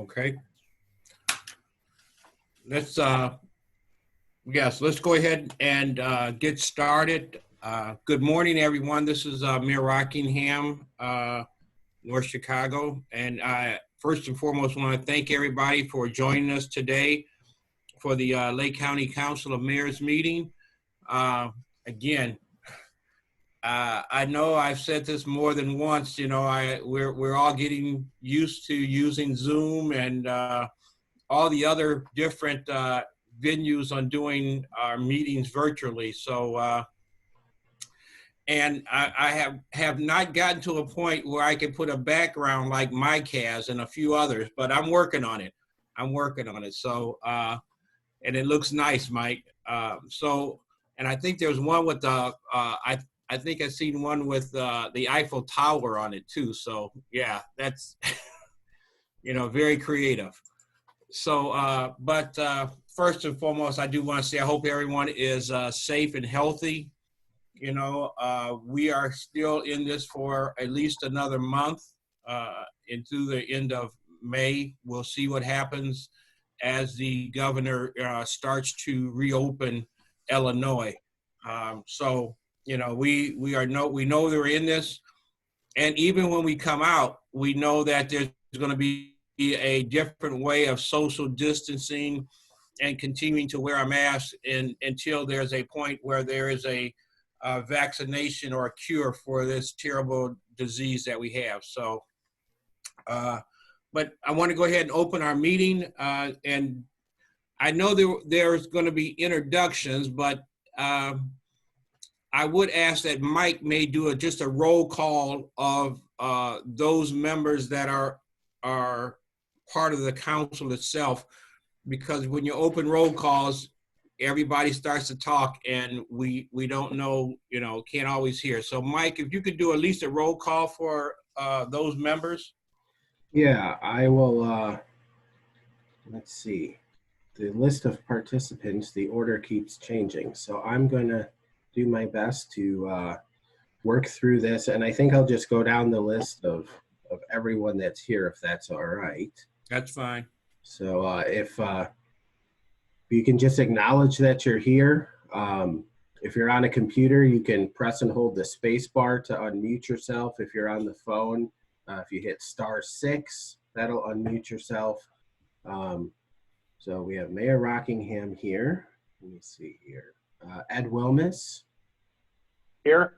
Okay. Let's let's go ahead and get started. Good morning, everyone. This is Mayor Rockingham, North Chicago, and I first and foremost want to thank everybody for joining us today for the Lake County Council of Mayors meeting. Again, I know I've said this more than once. You know, we're all getting used to using Zoom and all the other different venues on doing our meetings virtually. So, and I have not gotten to a point where I can put a background like Mike has and a few others, but I'm working on it. So, and it looks nice, Mike. And I think there's one with the, I think I've seen one with the Eiffel Tower on it too. So yeah, that's, very creative. So, but first and foremost, I do want to say I hope everyone is safe and healthy. We are still in this for at least another month into the end of May. We'll see what happens as the governor starts to reopen Illinois. We know they're in this, and even when we come out, we know that there's going to be a different way of social distancing and continuing to wear a mask until there's a point where there is a vaccination or a cure for this terrible disease that we have. So, but I want to go ahead and open our meeting. And I know there's going to be introductions, but I would ask that Mike may do just a roll call of those members that are part of the council itself, because when you open roll calls, everybody starts to talk and we don't know, can't always hear. So Mike, if you could do at least a roll call for those members. Yeah, I will. Let's see. The list of participants, the order keeps changing. So I'm going to do my best to work through this. And I think I'll just go down the list of everyone that's here, if that's all right. That's fine. So if you can just acknowledge that you're here. If you're on a computer, you can press and hold the space bar to unmute yourself. If you're on the phone, if you hit *6, that'll unmute yourself. So we have Mayor Rockingham here. Let me see here. Ed Wilmes. Here.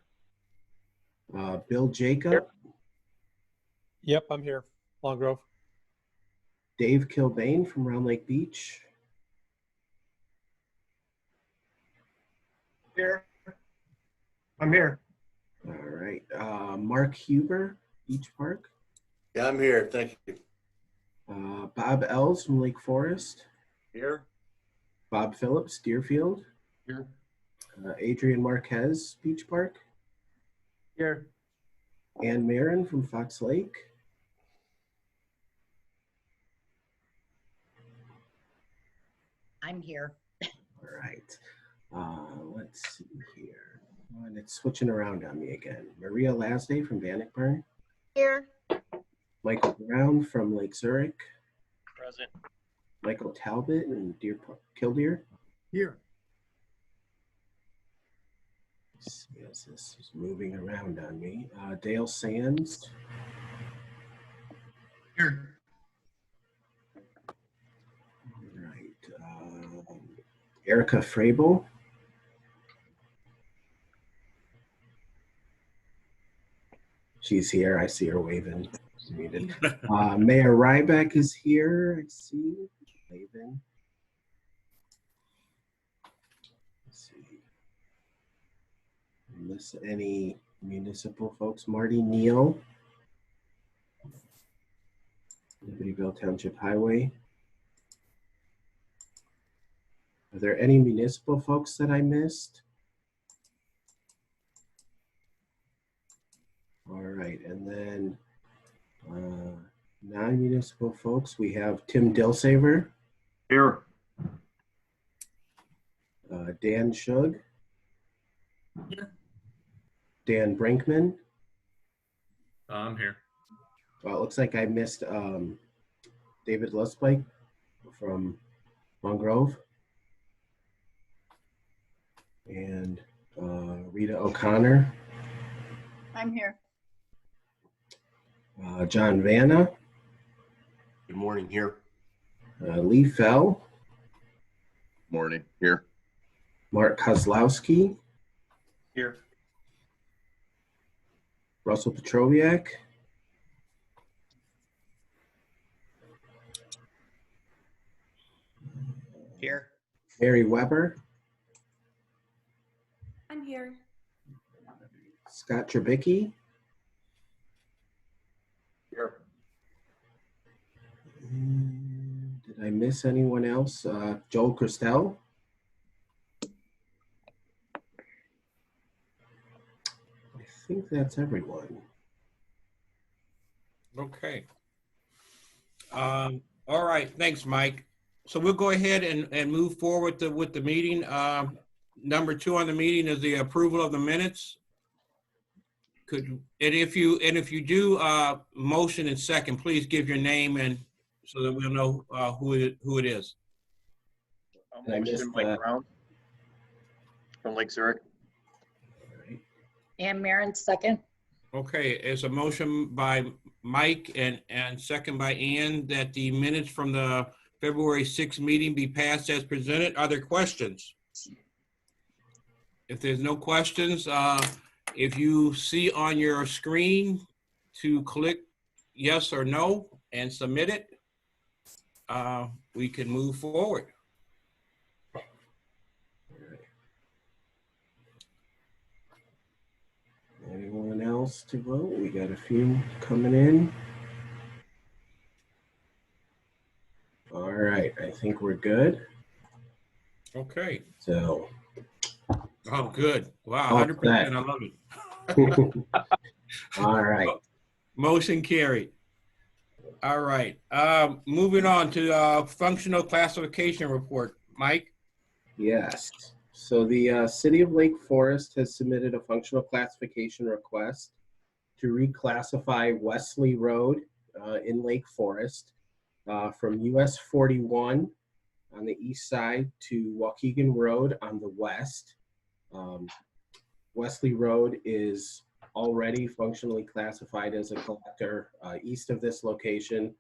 Bill Jacob. Yep, I'm here. Long Grove. Dave Kilbane from Round Lake Beach. Here. I'm here. All right. Mark Huber, Beach Park. Yeah, I'm here. Thank you. Bob Ells from Lake Forest. Here. Bob Phillips, Deerfield. Here. Adrian Marquez, Beach Park. Here. Ann Marin from Fox Lake. I'm here. All right. Let's see here. And it's switching around on me again. Maria Lasday from Bannockburn. Here. Michael Brown from Lake Zurich. Present. Michael Talbot in Killdeer. Here. Let's see as this is moving around on me. Dale Sands. Here. All right. Erica Frabel. She's here. I see her waving. Muted. Mayor Ryback is here. I see. Waving. Let's see. Unless any municipal folks. Marty Neal. Libertyville Township Highway. Are there any municipal folks that I missed? All right, and then non-municipal folks, we have Tim Dilsaver. Here. Dan Shug. Here. Dan Brinkman. I'm here. Well, it looks like I missed David Luspike from Long Grove. And Rita O'Connor, I'm here. John Vanna, Good morning, here. Lee Fell, Morning, here. Mark Kozlowski, Here. Russell Petroviak, Here. Mary Weber, I'm here. Scott Trubicki, Here. did I miss anyone else? Joel Christel. I think that's everyone. Okay. All right, thanks, Mike. So we'll go ahead and move forward with the meeting. Number 2 on the meeting is the approval of the minutes. If you do motion and second, please give your name and so that we'll know who it is. I missed Motion, Mike that. Brown from Lake Zurich. Ann Marin, second. Okay, it's a motion by Mike and second by Ann that the minutes from the February 6th meeting be passed as presented. Are there questions? If there's no questions, if you see on your screen to click yes or no and submit it, we can move forward. Anyone else to vote? We got a few coming in. All right, I think we're good. Okay. So, Oh, good. Wow, All 100%. set. I love it. all right. Motion carried. All right. Moving on to functional classification report. Mike? Yes. So the City of Lake Forest has submitted a functional classification request to reclassify Wesley Road in Lake Forest from US 41 on the east side to Waukegan Road on the west. Wesley Road is already functionally classified as a collector east of this location,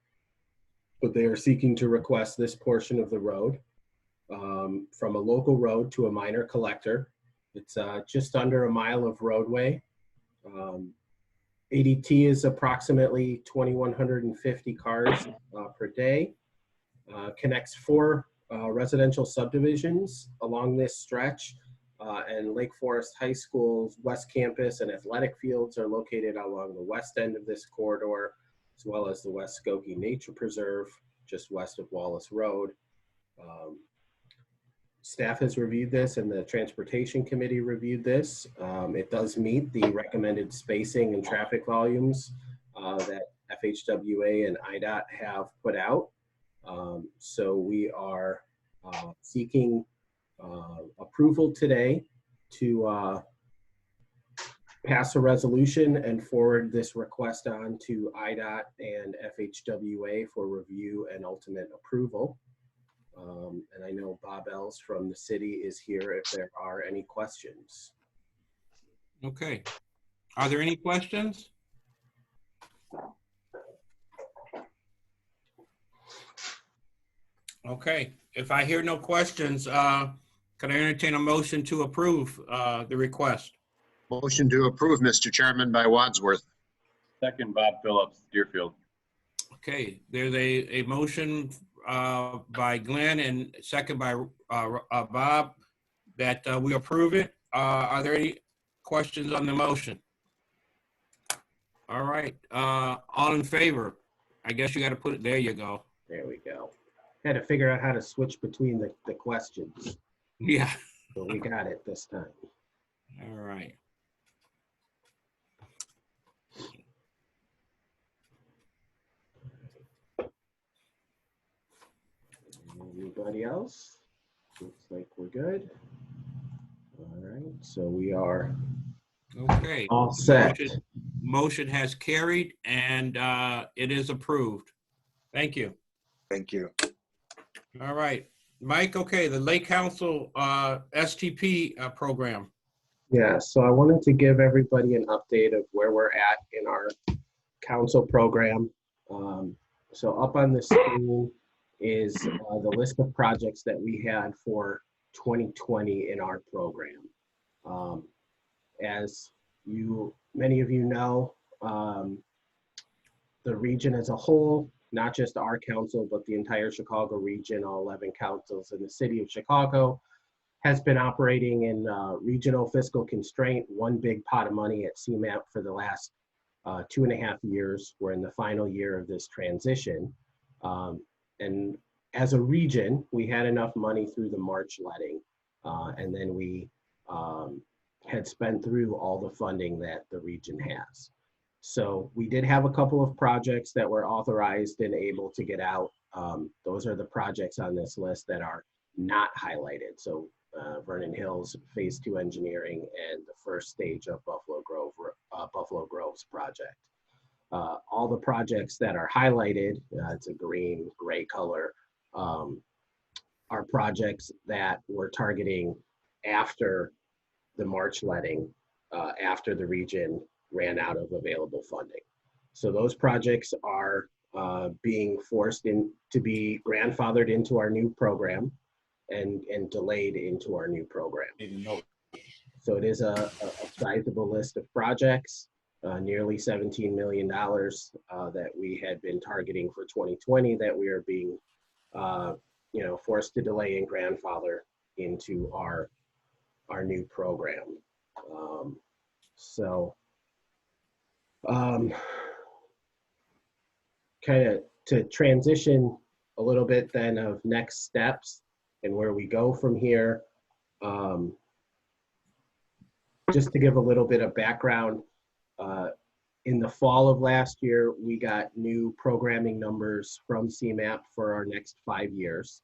but they are seeking to request this portion of the road from a local road to a minor collector. It's just under a mile of roadway. ADT is approximately 2,150 cars per day. Connects 4 residential subdivisions along this stretch. And Lake Forest High School's West Campus and athletic fields are located along the west end of this corridor, as well as the West Skokie Nature Preserve, just west of Wallace Road. Staff has reviewed this and the Transportation Committee reviewed this. It does meet the recommended spacing and traffic volumes that FHWA and IDOT have put out. So we are seeking approval today to pass a resolution and forward this request on to IDOT and FHWA for review and ultimate approval. And I know Bob Ells from the city is here if there are any questions. Okay. Are there any questions? Okay. If I hear no questions, can I entertain a motion to approve the request? Motion to approve, Mr. Chairman, by Wadsworth. Second, Bob Phillips, Deerfield. Okay, there's a motion by Glenn and second by Bob that we approve it. Are there any questions on the motion? All right, all in favor? I guess you got to put it, there you go. There we go. Had to figure out how to switch between the questions. Yeah, So we got it this time. all right. Anybody else? Looks like we're good. All right, so we are Okay. all set. Motion has carried and it is approved. Thank you. Thank you. All right. Mike, okay, the Lake Council STP program. Yeah, so I wanted to give everybody an update of where we're at in our council program. So up on the screen is the list of projects that we had for 2020 in our program. As many of you know, the region as a whole, not just our council, but the entire Chicago region, all 11 councils in the city of Chicago, has been operating in regional fiscal constraint, one big pot of money at CMAP for the last 2.5 years. We're in the final year of this transition. And as a region, we had enough money through the March letting, and then we had spent through all the funding that the region has. So we did have a couple of projects that were authorized and able to get out. Those are the projects on this list that are not highlighted. So Vernon Hills Phase 2 engineering and the first stage of Buffalo Grove's project. All the projects that are highlighted, it's a green, gray color, are projects that we're targeting after the March letting, after the region ran out of available funding. So those projects are being forced to be grandfathered into our new program and delayed into our new program. So it is a sizable list of projects, nearly $17 million that we had been targeting for 2020 that we are being forced to delay and grandfather into our new program. Kind of to transition a little bit then of next steps and where we go from here. Just to give a little bit of background, in the fall of last year, we got new programming numbers from CMAP for our next 5 years,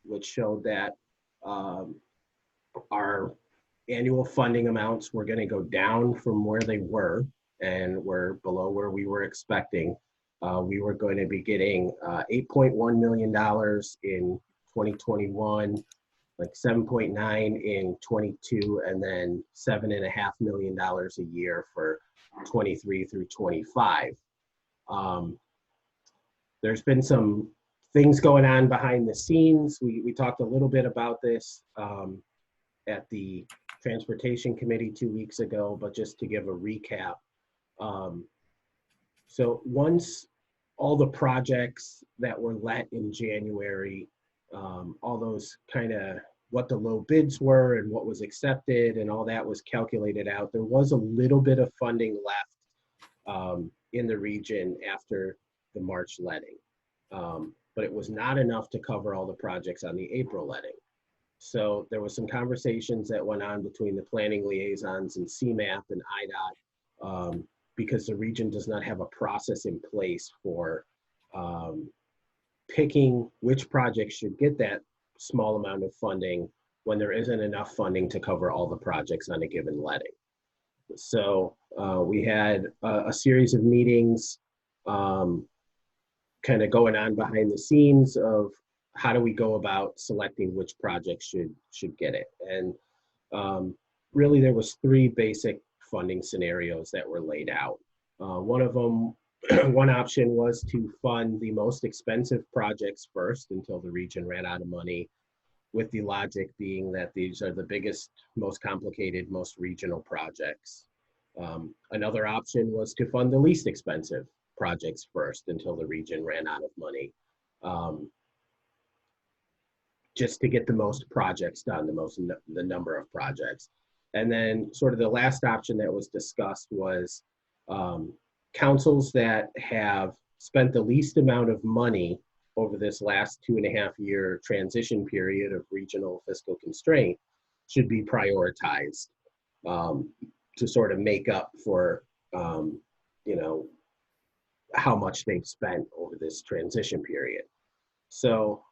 which showed that our annual funding amounts were going to go down from where they were and were below where we were expecting. We were going to be getting $8.1 million in 2021, like 7.9 in 22, and then $7.5 million a year for 23 through 25. There's been some things going on behind the scenes. We talked a little bit about this at the Transportation Committee 2 weeks ago, but just to give a recap. So once all the projects that were let in January, all those kind of what the low bids were and what was accepted and all that was calculated out, there was a little bit of funding left in the region after the March letting. But it was not enough to cover all the projects on the April letting. So there was some conversations that went on between the planning liaisons and CMAP and IDOT because the region does not have a process in place for picking which projects should get that small amount of funding when there isn't enough funding to cover all the projects on a given letting. So we had a series of meetings kind of going on behind the scenes of how do we go about selecting which projects should get it. And really there was 3 basic funding scenarios that were laid out. One of them, one option was to fund the most expensive projects first until the region ran out of money, with the logic being that these are the biggest, most complicated, most regional projects. Another option was to fund the least expensive projects first until the region ran out of money, just to get the most projects done, the number of projects. And then sort of the last option that was discussed was councils that have spent the least amount of money over this last 2.5-year transition period of regional fiscal constraint should be prioritized to sort of make up for, how much they've spent over this transition period. So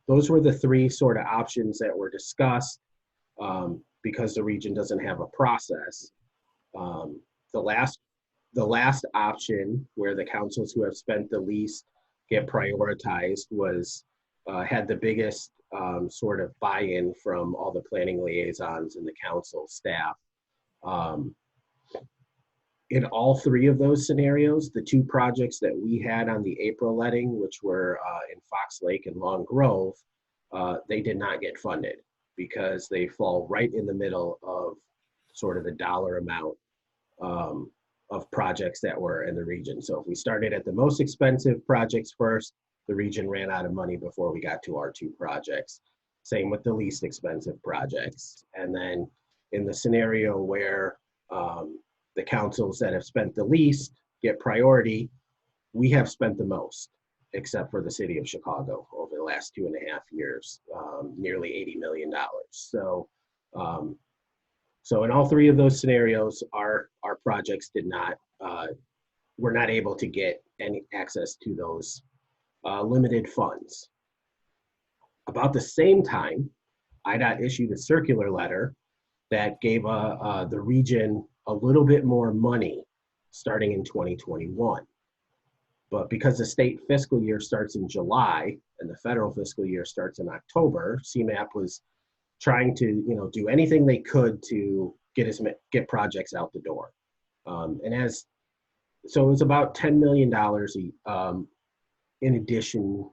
those were the 3 sort of options that were discussed because the region doesn't have a process. The last option, where the councils who have spent the least get prioritized was had the biggest sort of buy-in from all the planning liaisons and the council staff. In all three of those scenarios, the two projects that we had on the April letting, which were in Fox Lake and Long Grove, they did not get funded because they fall right in the middle of sort of the dollar amount of projects that were in the region. So if we started at the most expensive projects first, the region ran out of money before we got to our two projects. Same with the least expensive projects. And then in the scenario where the councils that have spent the least get priority, we have spent the most, except for the city of Chicago over the last 2.5 years, nearly $80 million. So, so in all three of those scenarios, our projects did not, were not able to get any access to those limited funds. About the same time, IDOT issued a circular letter that gave the region a little bit more money starting in 2021. But because the state fiscal year starts in July and the federal fiscal year starts in October, CMAP was trying to do anything they could to get projects out the door. So it was about $10 million in addition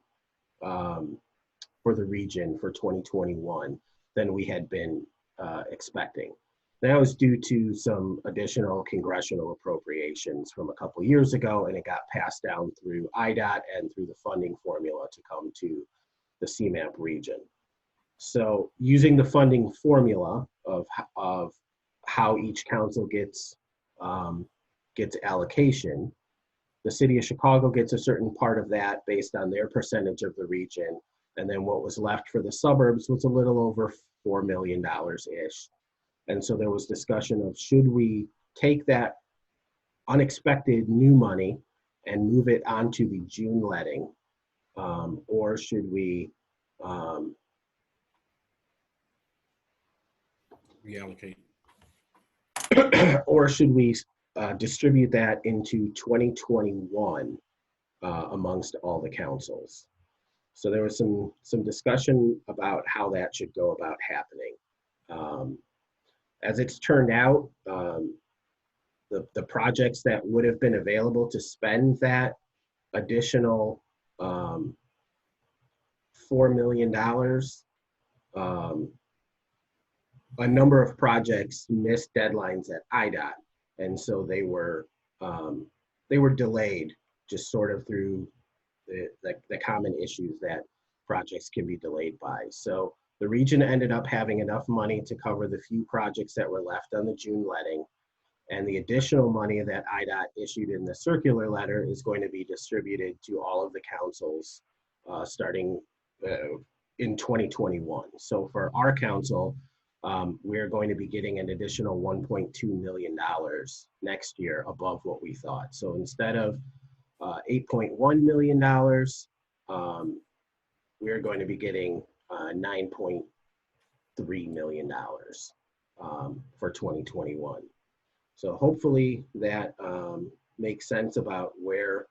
for the region for 2021 than we had been expecting. That was due to some additional congressional appropriations from a couple years ago, and it got passed down through IDOT and through the funding formula to come to the CMAP region. So using the funding formula of how each council gets allocation, the city of Chicago gets a certain part of that based on their percentage of the region. And then what was left for the suburbs was a little over $4 million-ish. And so there was discussion of, should we take that unexpected new money and move it onto the June letting, or should we reallocate? or should we distribute that into 2021 amongst all the councils? So there was some discussion about how that should go about happening. As it's turned out, the projects that would have been available to spend that additional $4 million, a number of projects missed deadlines at IDOT, and so they were delayed just sort of through the common issues that projects can be delayed by. So the region ended up having enough money to cover the few projects that were left on the June letting, and the additional money that IDOT issued in the circular letter is going to be distributed to all of the councils starting in 2021. So for our council, we're going to be getting an additional $1.2 million next year above what we thought. So instead of $8.1 million, we're going to be getting $9.3 million for 2021. So hopefully that makes sense about where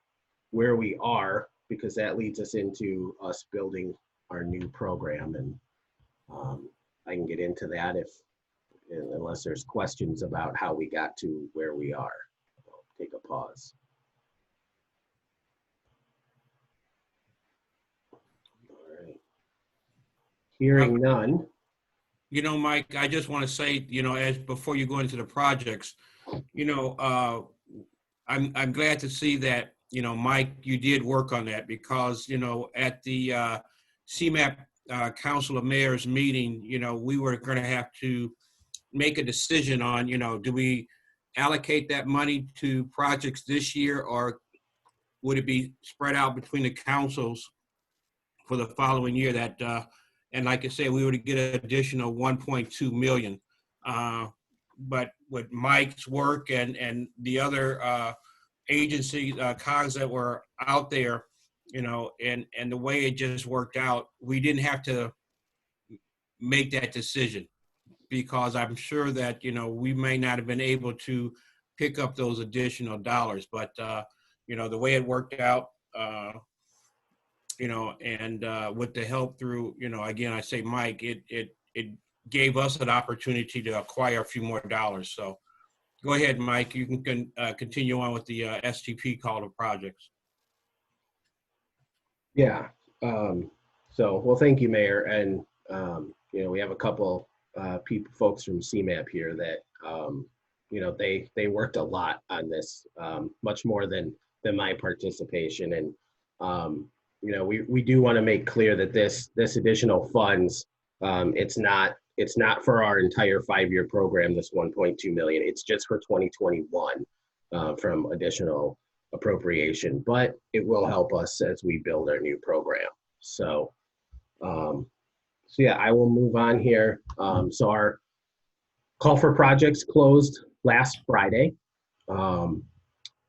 we are, because that leads us into us building our new program. And I can get into that unless there's questions about how we got to where we are. I'll take a pause. All right. Hearing none. Mike, I just want to say, as before you go into the projects, I'm glad to see that, Mike, you did work on that, because, at the CMAP Council of Mayors meeting, we were going to have to make a decision on, do we allocate that money to projects this year, or would it be spread out between the councils for the following year? That and like I said, we would get an additional 1.2 million. But with Mike's work and the other agency cogs that were out there, and the way it just worked out, we didn't have to make that decision, because I'm sure that, we may not have been able to pick up those additional dollars. But, the way it worked out, and with the help through, again, I say Mike, it gave us an opportunity to acquire a few more dollars. So go ahead, Mike. You can continue on with the STP call to projects. Yeah. Well, thank you, Mayor. And, we have a couple folks from CMAP here that, they worked a lot on this, much more than my participation. And, we do want to make clear that this additional funds, it's not for our entire 5-year program, this 1.2 million. It's just for 2021 from additional appropriation, but it will help us as we build our new program. So yeah, I will move on here. So our call for projects closed last Friday.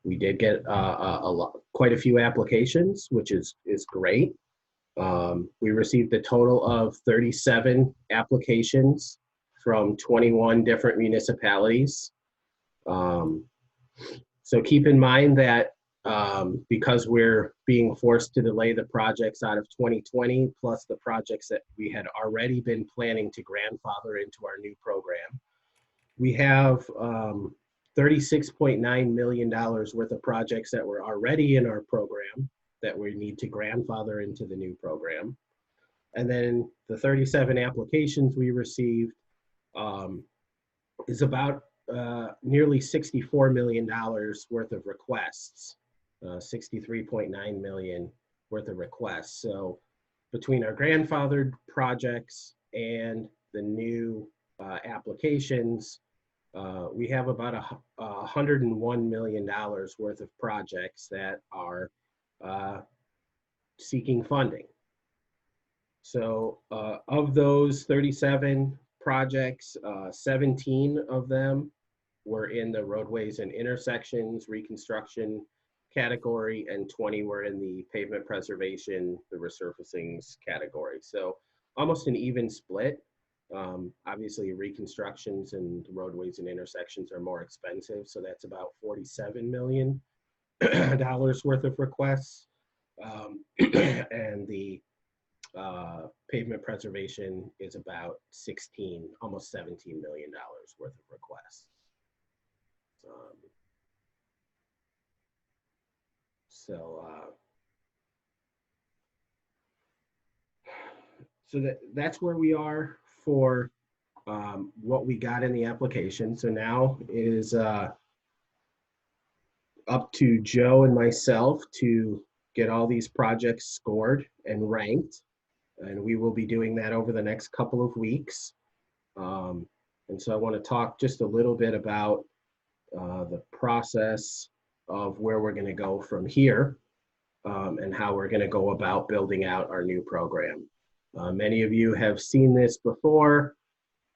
We did get quite a few applications, which is great. We received a total of 37 applications from 21 different municipalities. So keep in mind that because we're being forced to delay the projects out of 2020, plus the projects that we had already been planning to grandfather into our new program, we have $36.9 million worth of projects that were already in our program that we need to grandfather into the new program. And then the 37 applications we received is about nearly $64 million worth of requests, 63.9 million worth of requests. So between our grandfathered projects and the new applications, we have about $101 million worth of projects that are seeking funding. So of those 37 projects, 17 of them were in the roadways and intersections reconstruction category, and 20 were in the pavement preservation, the resurfacings category. So almost an even split. Obviously reconstructions and roadways and intersections are more expensive, so that's about $47 million worth of requests. And the pavement preservation is about almost $17 million worth of requests. So that's where we are for what we got in the application. So now it is up to Joe and myself to get all these projects scored and ranked. And we will be doing that over the next couple of weeks. And so I want to talk just a little bit about the process of where we're going to go from here and how we're going to go about building out our new program. Many of you have seen this before,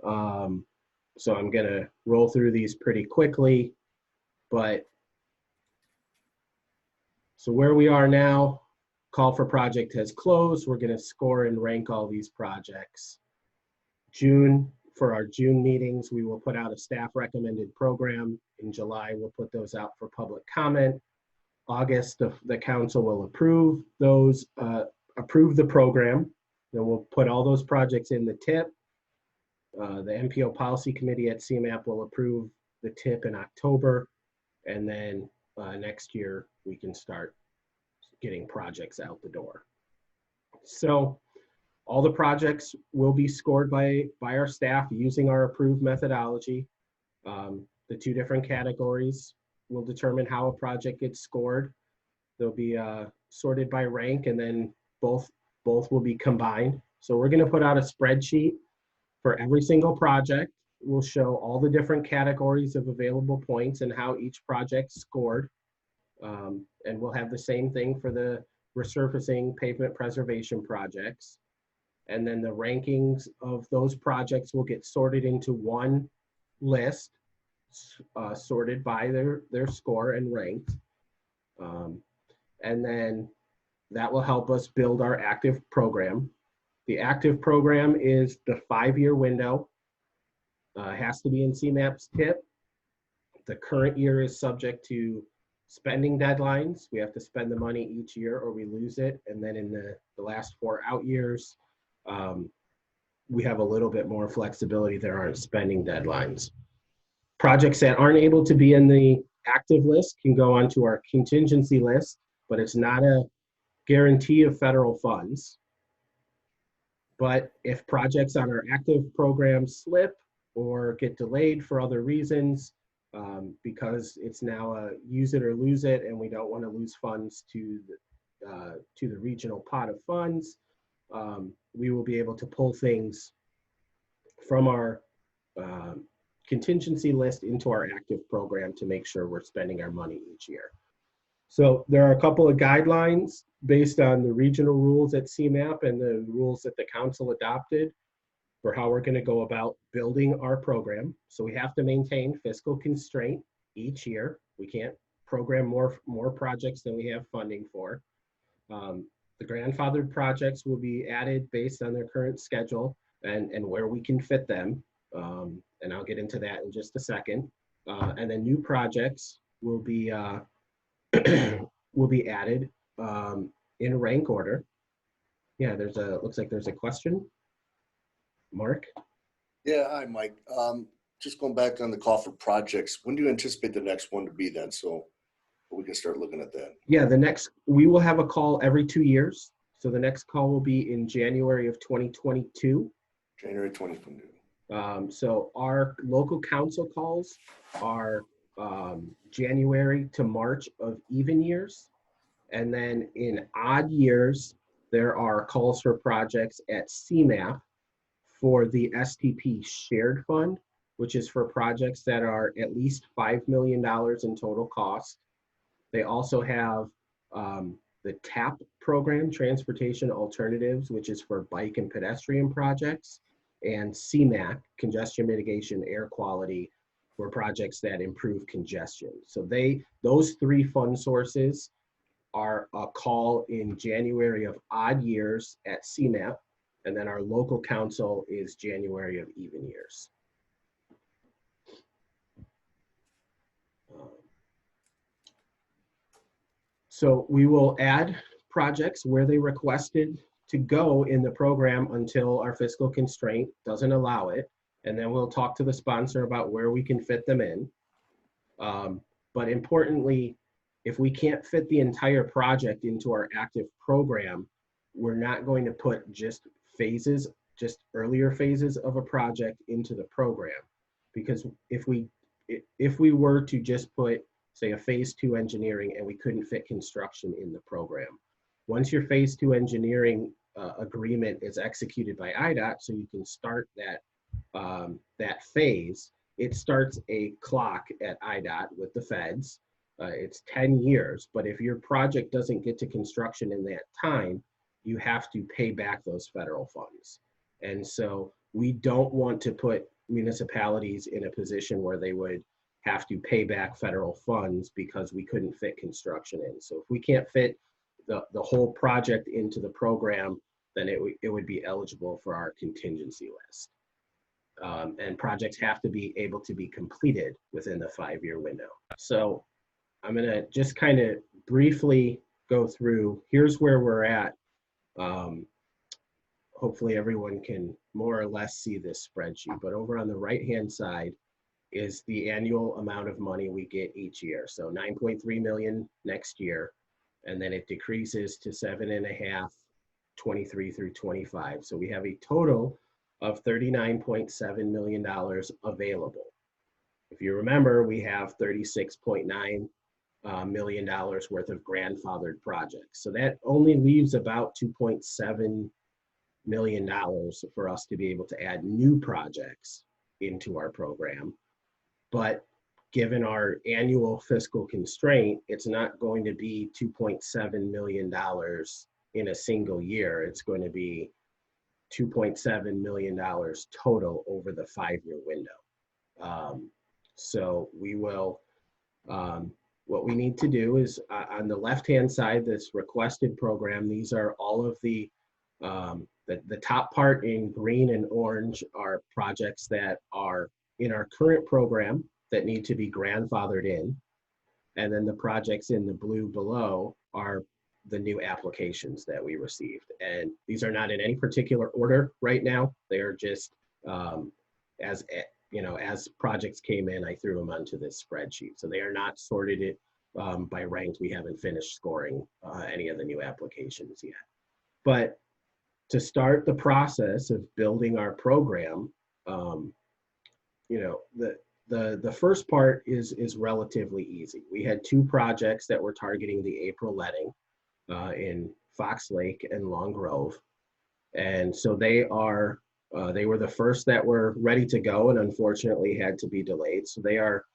so I'm going to roll through these pretty quickly. But so where we are now, call for project has closed. We're going to score and rank all these projects. For our June meetings, we will put out a staff recommended program. In July, we'll put those out for public comment. August, the council will approve the program. Then we'll put all those projects in the TIP. The MPO policy committee at CMAP will approve the TIP in October. And then next year, we can start getting projects out the door. So all the projects will be scored by our staff using our approved methodology. The two different categories will determine how a project gets scored. They'll be sorted by rank, and then both will be combined. So we're going to put out a spreadsheet for every single project. We'll show all the different categories of available points and how each project scored. And we'll have the same thing for the resurfacing pavement preservation projects. And then the rankings of those projects will get sorted into one list, sorted by their score and ranked. And then that will help us build our active program. The active program is the 5-year window. Has to be in CMAP's TIP. The current year is subject to spending deadlines. We have to spend the money each year or we lose it. And then in the last 4 out years, we have a little bit more flexibility. There aren't spending deadlines. Projects that aren't able to be in the active list can go onto our contingency list, but it's not a guarantee of federal funds. But if projects on our active program slip or get delayed for other reasons, because it's now a use it or lose it, and we don't want to lose funds to the regional pot of funds, we will be able to pull things from our contingency list into our active program to make sure we're spending our money each year. So there are a couple of guidelines based on the regional rules at CMAP and the rules that the council adopted for how we're going to go about building our program. So we have to maintain fiscal constraint each year. We can't program more projects than we have funding for. The grandfathered projects will be added based on their current schedule and where we can fit them. And I'll get into that in just a second. And then new projects will be will be added in rank order. Yeah, looks like there's a question. Mark? Yeah, hi, Mike. Just going back on the call for projects, when do you anticipate the next one to be then? So we can start looking at that. Yeah, we will have a call every 2 years. So the next call will be in January of 2022. January 2022. So our local council calls are January to March of even years. And then in odd years, there are calls for projects at CMAP for the STP shared fund, which is for projects that are at least $5 million in total cost. They also have the TAP program, Transportation Alternatives, which is for bike and pedestrian projects, and CMAQ, Congestion Mitigation Air Quality, for projects that improve congestion. So those 3 fund sources are a call in January of odd years at CMAP, and then our local council is January of even years. So we will add projects where they requested to go in the program until our fiscal constraint doesn't allow it. And then we'll talk to the sponsor about where we can fit them in. But importantly, if we can't fit the entire project into our active program, we're not going to put just earlier phases of a project into the program. Because if we were to just put, say, a phase 2 engineering and we couldn't fit construction in the program, once your phase 2 engineering agreement is executed by IDOT, so you can start that phase, it starts a clock at IDOT with the feds. It's 10 years, but if your project doesn't get to construction in that time, you have to pay back those federal funds. And so we don't want to put municipalities in a position where they would have to pay back federal funds because we couldn't fit construction in. So if we can't fit the whole project into the program, then it would be eligible for our contingency list. And projects have to be able to be completed within the 5-year window. So I'm gonna just kind of briefly go through, here's where we're at. Hopefully everyone can more or less see this spreadsheet, but over on the right-hand side is the annual amount of money we get each year. So 9.3 million next year, and then it decreases to 7.5, 23 through 25. So we have a total of $39.7 million available. If you remember, we have $36.9 million worth of grandfathered projects. So that only leaves about $2.7 million for us to be able to add new projects into our program. But given our annual fiscal constraint, it's not going to be $2.7 million in a single year. It's going to be $2.7 million total over the 5-year window. So we will, what we need to do is on the left-hand side, this requested program, these are all of the top part in green and orange are projects that are in our current program that need to be grandfathered in. And then the projects in the blue below are the new applications that we received. And these are not in any particular order right now. They are just as projects came in, I threw them onto this spreadsheet. So they are not sorted it by ranked. We haven't finished scoring any of the new applications yet. But to start the process of building our program, the first part is relatively easy. We had 2 projects that were targeting the April letting in Fox Lake and Long Grove. And so they were the first that were ready to go and unfortunately had to be delayed. So they are,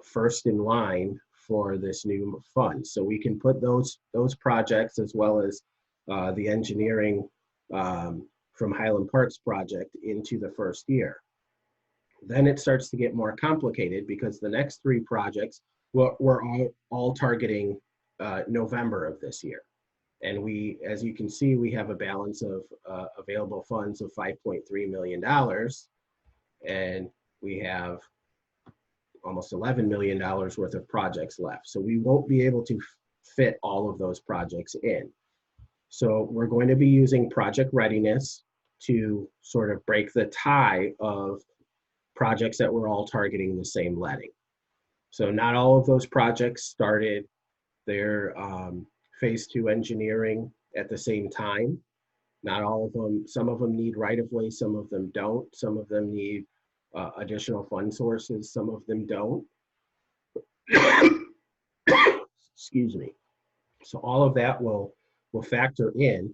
first in line for this new fund. So we can put those projects as well as the engineering from Highland Park's project into the first year. Then it starts to get more complicated because the next 3 projects we're all targeting November of this year. And we, as you can see, we have a balance of available funds of $5.3 million. And we have almost $11 million worth of projects left. So we won't be able to fit all of those projects in. So we're going to be using project readiness to sort of break the tie of projects that we're all targeting the same letting. So not all of those projects started their phase 2 engineering at the same time. Not all of them, some of them need right-of-way, some of them don't. Some of them need additional fund sources, some of them don't. Excuse me. So all of that will factor in.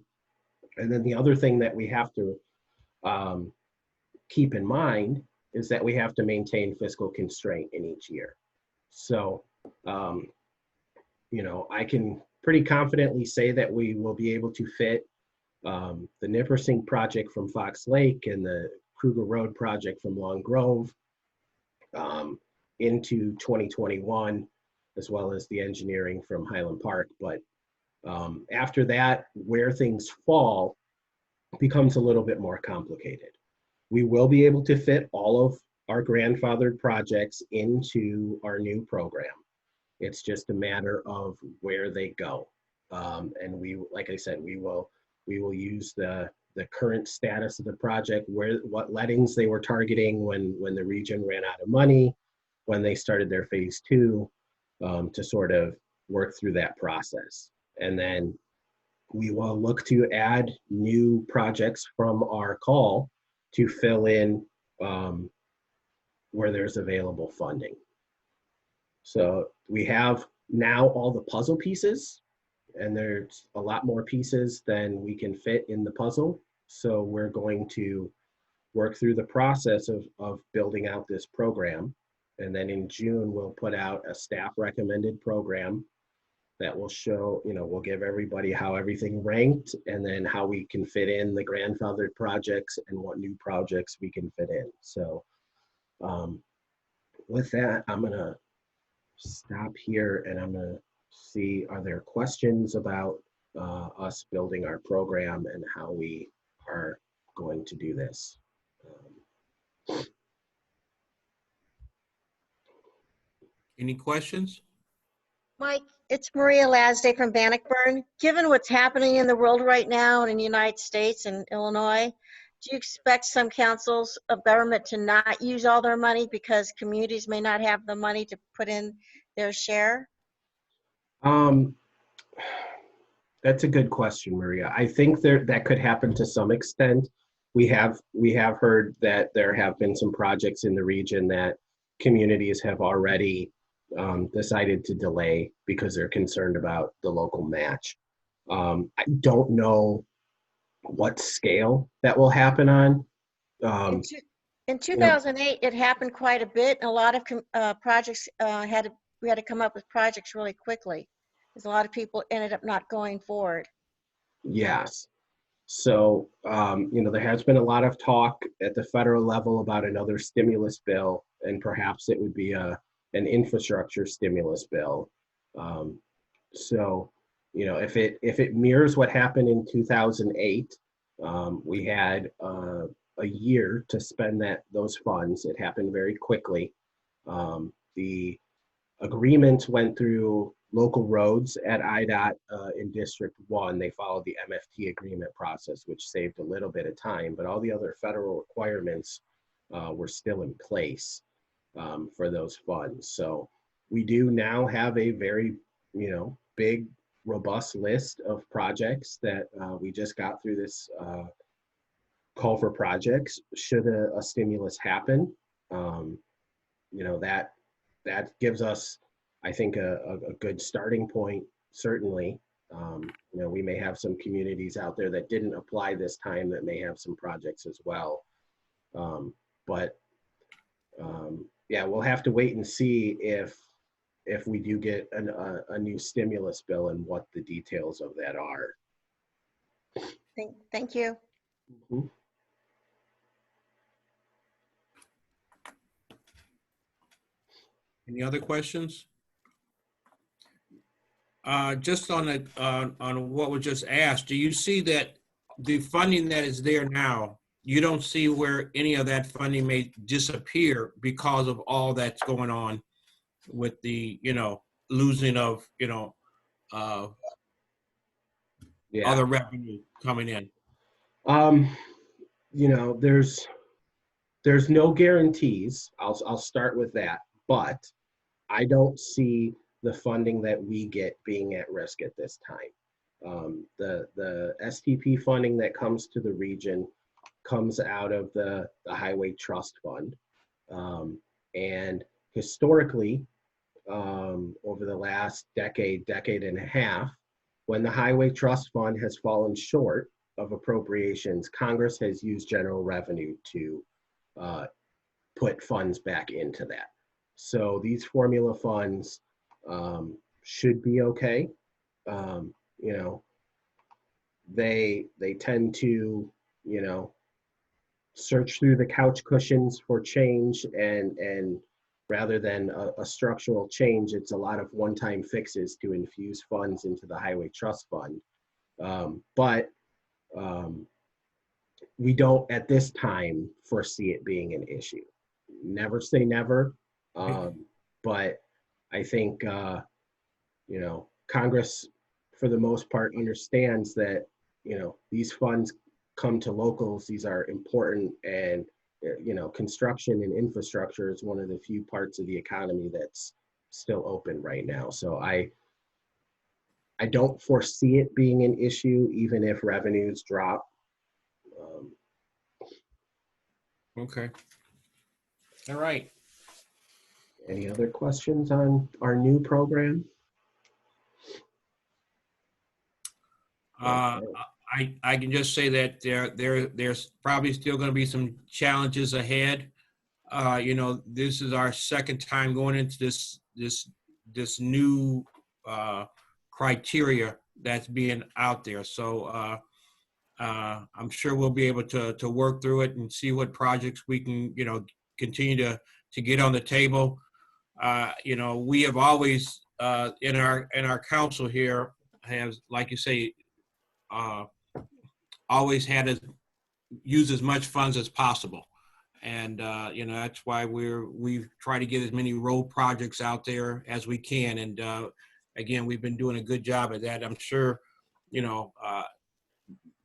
And then the other thing that we have to keep in mind is that we have to maintain fiscal constraint in each year. So, I can pretty confidently say that we will be able to fit the Nippersink project from Fox Lake and the Kruger Road project from Long Grove into 2021, as well as the engineering from Highland Park. But after that, where things fall becomes a little bit more complicated. We will be able to fit all of our grandfathered projects into our new program. It's just a matter of where they go. And we, like I said, we will use the current status of the project, what lettings they were targeting when the region ran out of money, when they started their phase 2, to sort of work through that process. And then we will look to add new projects from our call to fill in where there's available funding. So we have now all the puzzle pieces, and there's a lot more pieces than we can fit in the puzzle. So we're going to work through the process of building out this program. And then in June, we'll put out a staff recommended program that will show, we'll give everybody how everything ranked and then how we can fit in the grandfathered projects and what new projects we can fit in. So with that, I'm gonna stop here and I'm gonna see, are there questions about us building our program and how we are going to do this? Any questions? Mike, it's Maria Lasday from Bannockburn. Given what's happening in the world right now and in the United States and Illinois, do you expect some councils of government to not use all their money because communities may not have the money to put in their share? That's a good question, Maria. I think that could happen to some extent. We have heard that there have been some projects in the region that communities have already decided to delay because they're concerned about the local match. I don't know what scale that will happen on. In 2008, it happened quite a bit. And a lot of projects we had to come up with projects really quickly because a lot of people ended up not going forward. Yes. So, there has been a lot of talk at the federal level about another stimulus bill, and perhaps it would be an infrastructure stimulus bill. So, if it mirrors what happened in 2008, we had a year to spend those funds. It happened very quickly. The agreements went through local roads at IDOT in District 1. They followed the MFT agreement process, which saved a little bit of time, but all the other federal requirements were still in place for those funds. So we do now have a very, big, robust list of projects that we just got through this call for projects. Should a stimulus happen, that gives us, I think, a good starting point, certainly. We may have some communities out there that didn't apply this time that may have some projects as well. Yeah, we'll have to wait and see if we do get a new stimulus bill and what the details of that are. Thank you. Mhm. Any other questions? Just on what was just asked, do you see that the funding that is there now, you don't see where any of that funding may disappear because of all that's going on with the, losing of, Yeah. other revenue coming in? There's no guarantees. I'll start with that, but I don't see the funding that we get being at risk at this time. The STP funding that comes to the region comes out of the Highway Trust Fund. And historically, over the last decade and a half, when the Highway Trust Fund has fallen short of appropriations, Congress has used general revenue to put funds back into that. So these formula funds should be okay. They tend to, search through the couch cushions for change, and rather than a structural change, it's a lot of one-time fixes to infuse funds into the Highway Trust Fund. But we don't at this time foresee it being an issue. Never say never, but I think Congress, for the most part, understands that these funds come to locals. These are important, and construction and infrastructure is one of the few parts of the economy that's still open right now. So I don't foresee it being an issue, even if revenues drop. Okay. All right. Any other questions on our new program? I can just say that there's probably still going to be some challenges ahead. This is our second time going into this new criteria that's being out there. So I'm sure we'll be able to work through it and see what projects we can continue to get on the table. We have always in our council here has, like you say, always had to use as much funds as possible. And, that's why we try to get as many road projects out there as we can. And again, we've been doing a good job at that. I'm sure,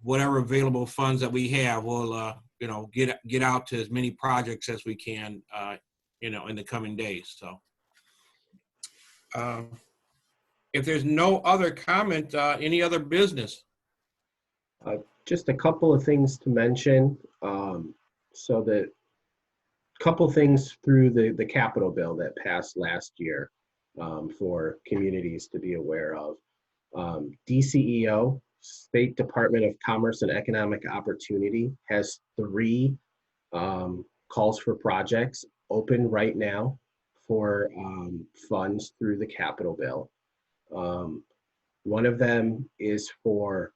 whatever available funds that we have, we'll, get out to as many projects as we can, in the coming days. So if there's no other comment, any other business? Just a couple of things to mention. So the couple things through the capital bill that passed last year for communities to be aware of. DCEO, State Department of Commerce and Economic Opportunity, has 3 calls for projects open right now for funds through the capital bill. One of them is for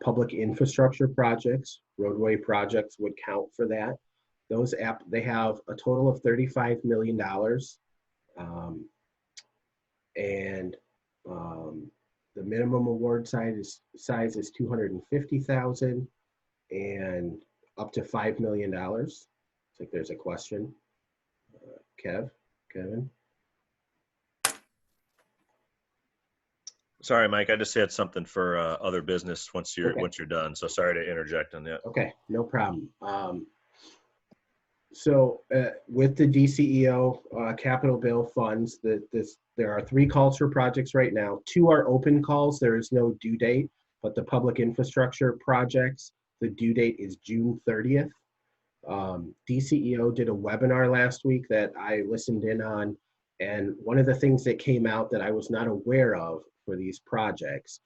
public infrastructure projects. Roadway projects would count for that. They have a total of $35 million, and the minimum award size is $250,000 and up to $5 million. Looks like there's a question. Kevin? Sorry, Mike, I just had something for other business once Okay. you're done. So sorry to interject on that. Okay, no problem. So with the DCEO capital bill funds, there are 3 calls for projects right now. 2 are open calls. There is no due date, but the public infrastructure projects, the due date is June 30th. DCEO did a webinar last week that I listened in on, and one of the things that came out that I was not aware of for these projects,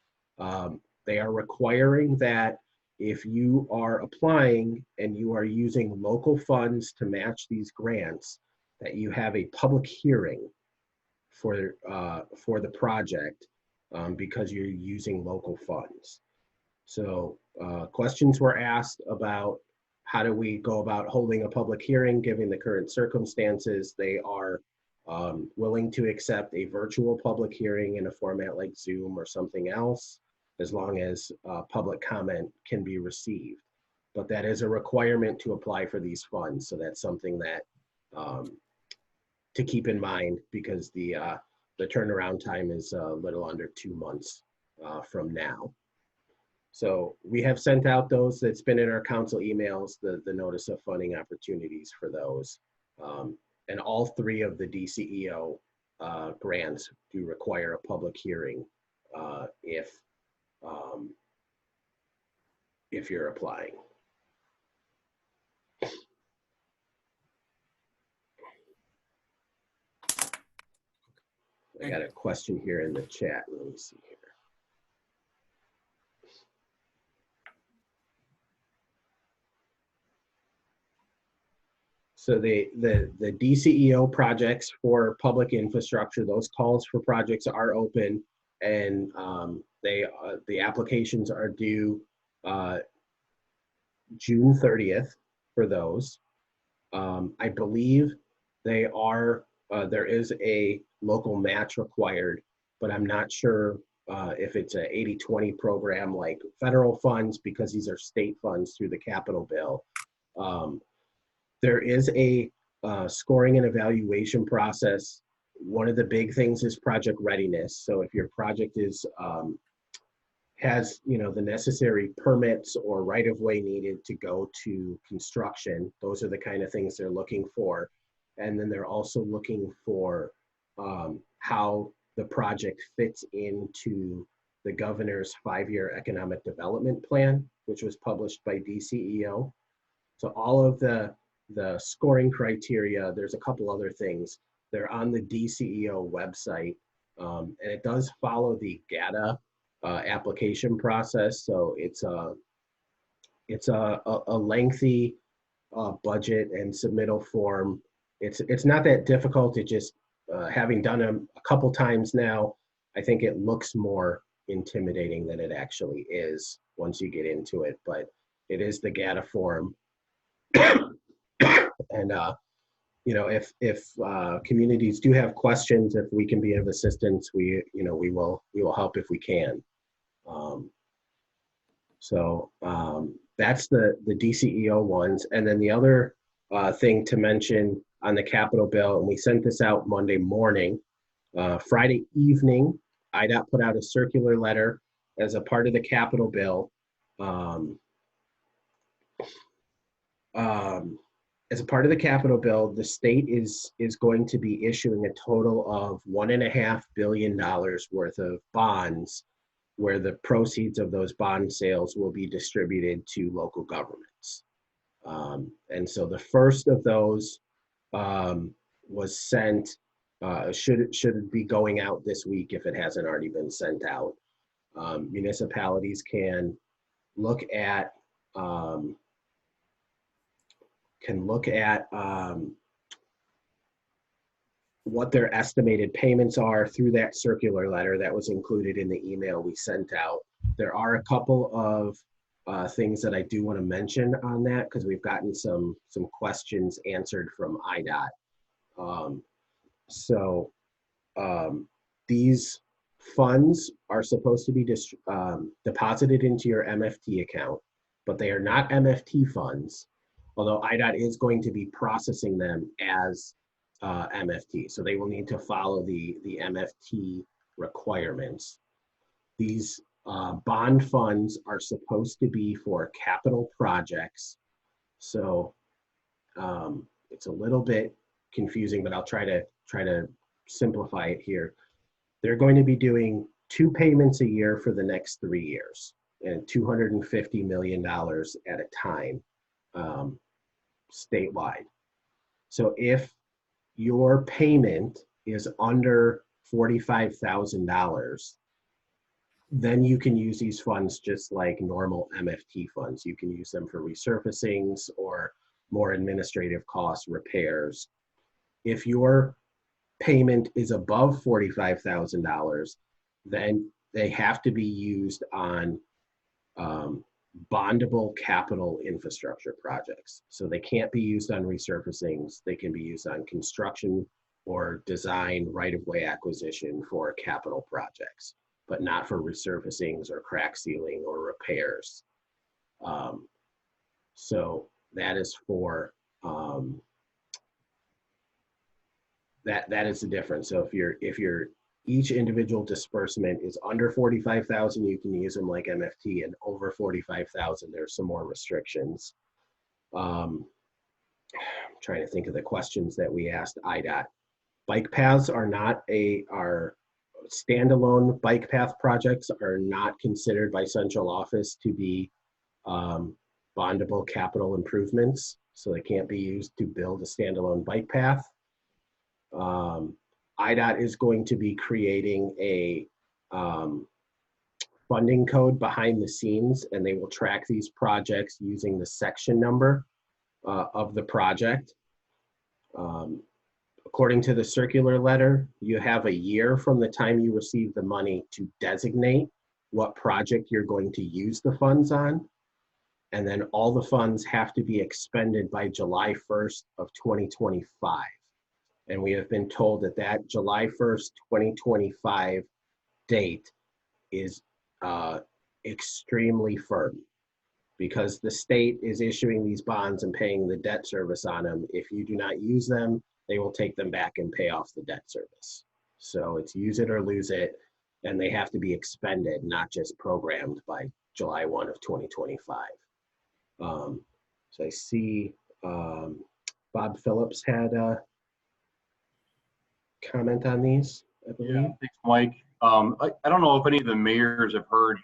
they are requiring that if you are applying and you are using local funds to match these grants, that you have a public hearing for the project because you're using local funds. So questions were asked about how do we go about holding a public hearing given the current circumstances. They are willing to accept a virtual public hearing in a format like Zoom or something else, as long as public comment can be received. But that is a requirement to apply for these funds. So that's something that to keep in mind, because the turnaround time is a little under 2 months from now. So we have sent out those. That's been in our council emails, the notice of funding opportunities for those. And all 3 of the DCEO grants do require a public hearing if you're applying. I got a question here in the chat. Let me see here. So the DCEO projects for public infrastructure, those calls for projects are open, and the applications are due June 30th for those. I believe they are there is a local match required, but I'm not sure if it's a 80-20 program like federal funds, because these are state funds through the capital bill. There is a scoring and evaluation process. One of the big things is project readiness. So if your project is has the necessary permits or right-of-way needed to go to construction, those are the kind of things they're looking for. And then they're also looking for how the project fits into the governor's 5-year economic development plan, which was published by DCEO. So all of the scoring criteria, there's a couple other things. They're on the DCEO website, and it does follow the GATA application process. So it's a lengthy budget and submittal form. It's not that difficult. It just having done them a couple times now, I think it looks more intimidating than it actually is once you get into it. But it is the GATA form. And if communities do have questions, if we can be of assistance, we will help if we can. That's the DCEO ones. And then the other thing to mention on the capital bill, and we sent this out Monday morning, Friday evening, IDOT put out a circular letter as a part of the capital bill. As a part of the capital bill, the state is going to be issuing a total of $1.5 billion worth of bonds, where the proceeds of those bond sales will be distributed to local governments. And so the first of those was sent, should be going out this week if it hasn't already been sent out. Municipalities can look at what their estimated payments are through that circular letter that was included in the email we sent out. There are a couple of things that I do want to mention on that, because we've gotten some questions answered from IDOT. These funds are supposed to be deposited into your MFT account, but they are not MFT funds, although IDOT is going to be processing them as MFT. So they will need to follow the MFT requirements. these bond funds are supposed to be for capital projects. So it's a little bit confusing, but I'll try to simplify it here. They're going to be doing 2 payments a year for the next 3 years, and $250 million at a time, statewide. So if your payment is under $45,000, then you can use these funds just like normal MFT funds. You can use them for resurfacings or more administrative costs, repairs. If your payment is above $45,000, then they have to be used on bondable capital infrastructure projects. So they can't be used on resurfacings. They can be used on construction or design right-of-way acquisition for capital projects, but not for resurfacings or crack sealing or repairs. So that is for, that is the difference. So if your each individual disbursement is under 45,000, you can use them like MFT, and over 45,000, there's some more restrictions. I'm trying to think of the questions that we asked IDOT. Bike paths are standalone bike path projects are not considered by central office to be bondable capital improvements. So they can't be used to build a standalone bike path. IDOT is going to be creating a funding code behind the scenes, and they will track these projects using the section number of the project. According to the circular letter, you have a year from the time you receive the money to designate what project you're going to use the funds on. And then all the funds have to be expended by July 1st of 2025. And we have been told that that July 1st, 2025 date is extremely firm, because the state is issuing these bonds and paying the debt service on them. If you do not use them, they will take them back and pay off the debt service. So it's use it or lose it, and they have to be expended, not just programmed by July 1 of 2025. So I see Bob Phillips had a comment on these, I believe. Yeah, thanks, Mike. I don't know if any of the mayors have heard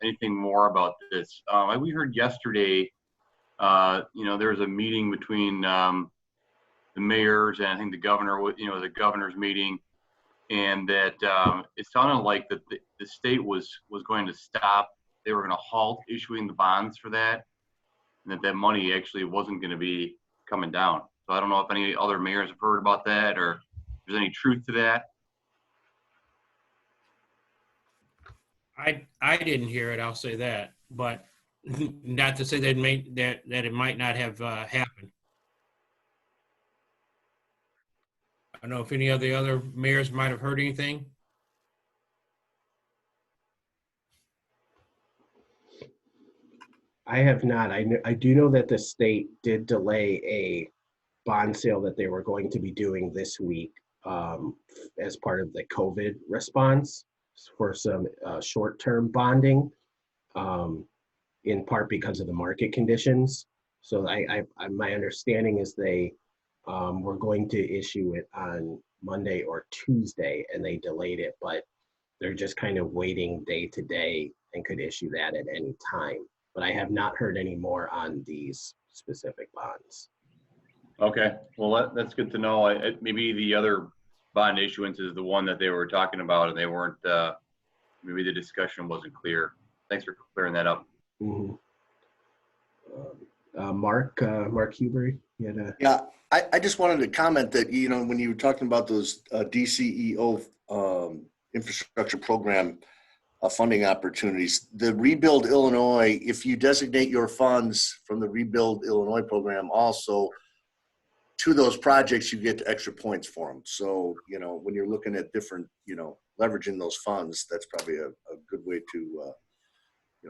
anything more about this. We heard yesterday, there was a meeting between the mayors and I think the governor, the governor's meeting, and that it sounded like that the state was going to stop. They were going to halt issuing the bonds for that, and that money actually wasn't going to be coming down. So I don't know if any other mayors have heard about that, or if there's any truth to that. I didn't hear it, I'll say that, but not to say that it might not have happened. I don't know if any of the other mayors might have heard anything. I have not. I do know that the state did delay a bond sale that they were going to be doing this week as part of the COVID response for some short-term bonding, in part because of the market conditions. So my understanding is they were going to issue it on Monday or Tuesday, and they delayed it, but they're just kind of waiting day to day and could issue that at any time. But I have not heard any more on these specific bonds. Okay, well, that's good to know. Maybe the other bond issuance is the one that they were talking about, and they weren't, maybe the discussion wasn't clear. Thanks for clearing that up. Mm-hmm. Mark Huber, you had a... Yeah, I just wanted to comment that, when you were talking about those DCEO infrastructure program funding opportunities, the Rebuild Illinois, if you designate your funds from the Rebuild Illinois program also to those projects, you get extra points for them. So, when you're looking at different, leveraging those funds, that's probably a good way to,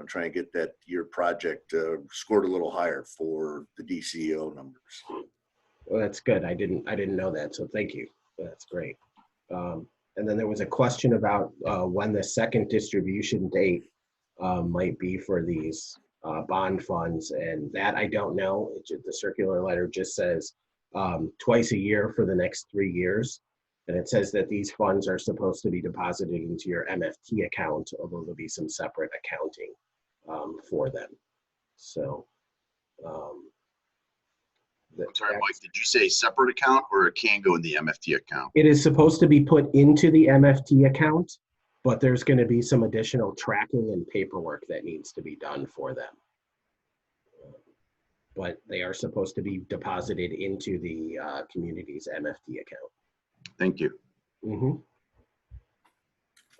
try and get that your project scored a little higher for the DCEO numbers. Well, that's good. I didn't know that, so thank you. That's great. And And then there was a question about when the second distribution date might be for these bond funds, and that I don't know. The circular letter just says twice a year for the next 3 years. And it says that these funds are supposed to be deposited into your MFT account, although there'll be some separate accounting for them. So, I'm sorry, Mike, did you say separate account or it can go in the MFT account? it is supposed to be put into the MFT account, but there's going to be some additional tracking and paperwork that needs to be done for them. But they are supposed to be deposited into the community's MFT account. Thank you.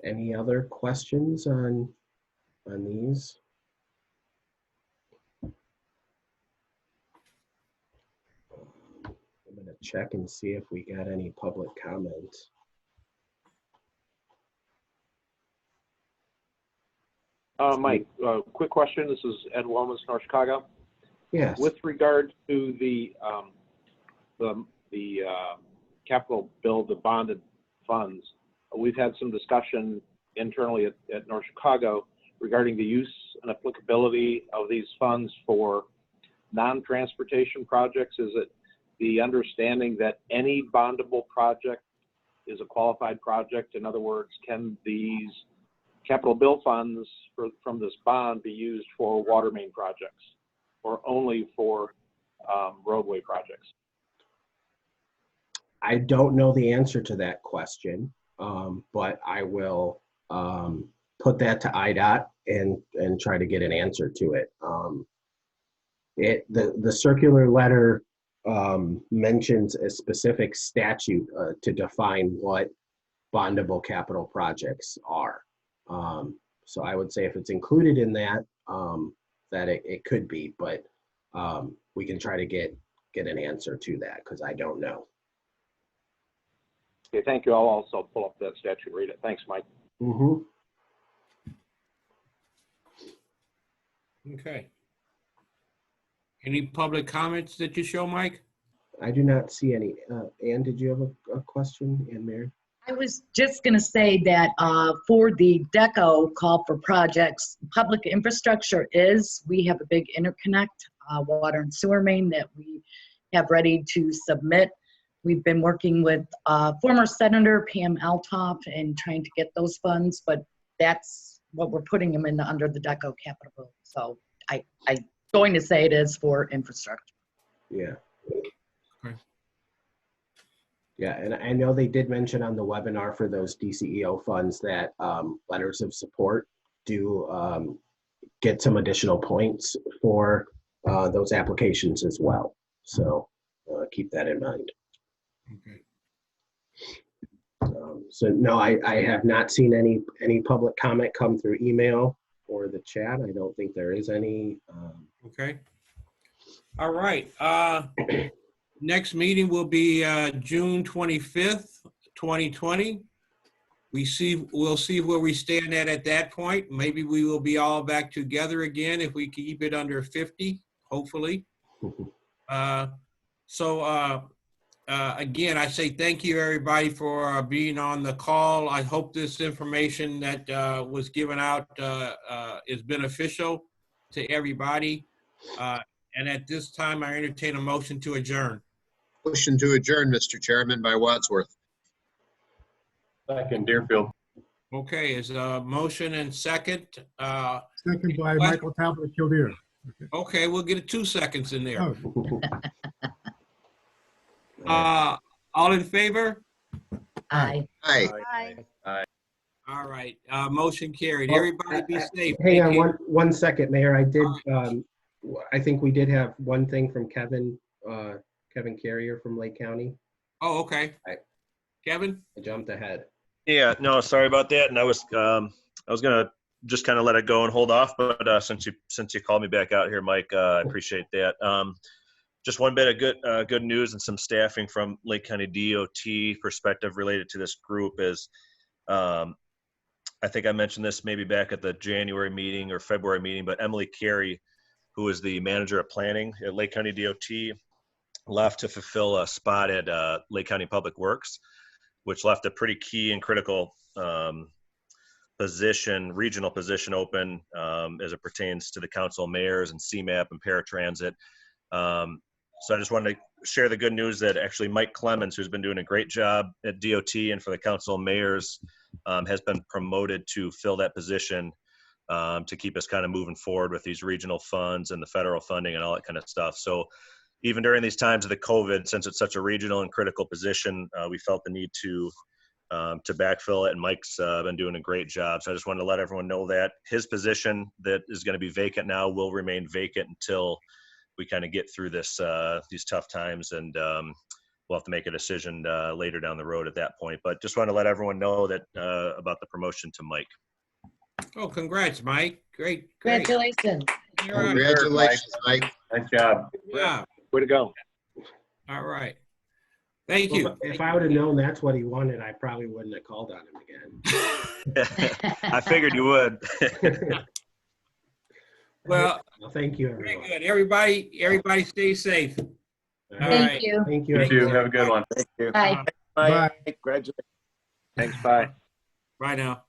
Any other questions on these? I'm going to check and see if we got any public comment. Mike, quick question. This is Ed Wilmus, North Chicago. Yes. With regard to the capital bill, the bonded funds, we've had some discussion internally at North Chicago regarding the use and applicability of these funds for non-transportation projects. Is it the understanding that any bondable project is a qualified project? In other words, can these capital bill funds from this bond be used for water main projects or only for roadway projects? I don't know the answer to that question, but I will put that to IDOT and try to get an answer to it. The circular letter mentions a specific statute to define what bondable capital projects are. So I would say if it's included in that, that it could be, but we can try to get an answer to that because I don't know. Okay, thank you. I'll also pull up that statute and read it. Thanks, Mike. Okay. Any public comments that you show, Mike? I do not see any. Ann, did you have a question? Ann Mary? I was just going to say that for the DECO call for projects, public infrastructure we have a big interconnect, water and sewer main that we have ready to submit. We've been working with former Senator Pam Althoff and trying to get those funds, but that's what we're putting them in under the DECO capital bill. So I'm going to say it is for infrastructure. Yeah. Okay. Yeah, and I know they did mention on the webinar for those DCEO funds that letters of support do get some additional points for those applications as well. So keep that in mind. Okay. So no, I have not seen any public comment come through email or the chat. I don't think there is any. Okay. All right. Next meeting will be June 25th, 2020. We'll see where we stand at that point. Maybe we will be all back together again if we keep it under 50, hopefully. Again, I say thank you, everybody, for being on the call. I hope this information that was given out is beneficial to everybody. And at this time, I entertain a motion to adjourn. Motion to adjourn, Mr. Chairman, by Wadsworth. Second, Deerfield. Okay, is a motion and second. Second by Michael Talbot Kildare. Okay, we'll get 2 seconds in there. Oh. All in favor? Aye. Aye. Aye. All right, motion carried. Well, Everybody be safe. Hang Take on care. one second, Mayor. I think we did have one thing from Kevin Carrier from Lake County. Oh, okay. Right. Kevin? I jumped ahead. Yeah, no, sorry about that. And I was gonna just kind of let it go and hold off, but since you called me back out here, Mike, I appreciate that. Just one bit of good news and some staffing from Lake County DOT perspective related to this group is, I think I mentioned this maybe back at the January meeting or February meeting, but Emily Carey, who is the manager of planning at Lake County DOT, left to fulfill a spot at Lake County Public Works. which left a pretty key and critical regional position open as it pertains to the council mayors and CMAP and paratransit. So I just wanted to share the good news that actually Mike Clemens, who's been doing a great job at DOT and for the council mayors, has been promoted to fill that position to keep us kind of moving forward with these regional funds and the federal funding and all that kind of stuff. So even during these times of the COVID, since it's such a regional and critical position, we felt the need to backfill it, and Mike's been doing a great job. So I just wanted to let everyone know that his position that is going to be vacant now will remain vacant until we kind of get through this these tough times, and we'll have to make a decision later down the road at that point. But just want to let everyone know that about the promotion to Mike. Oh, congrats, Mike. Great. Congratulations. You're right. Congratulations, Mike. Nice job. Yeah. Way to go. All right. Thank you. Well, if I would have known that's what he wanted, I probably wouldn't have called on him again. I figured you would. Well, Thank you, very everyone. good. Everybody stay safe. All Thank right. you. Thank you. You too. Have a good one. Bye. Bye. Thanks, bye. Bye now.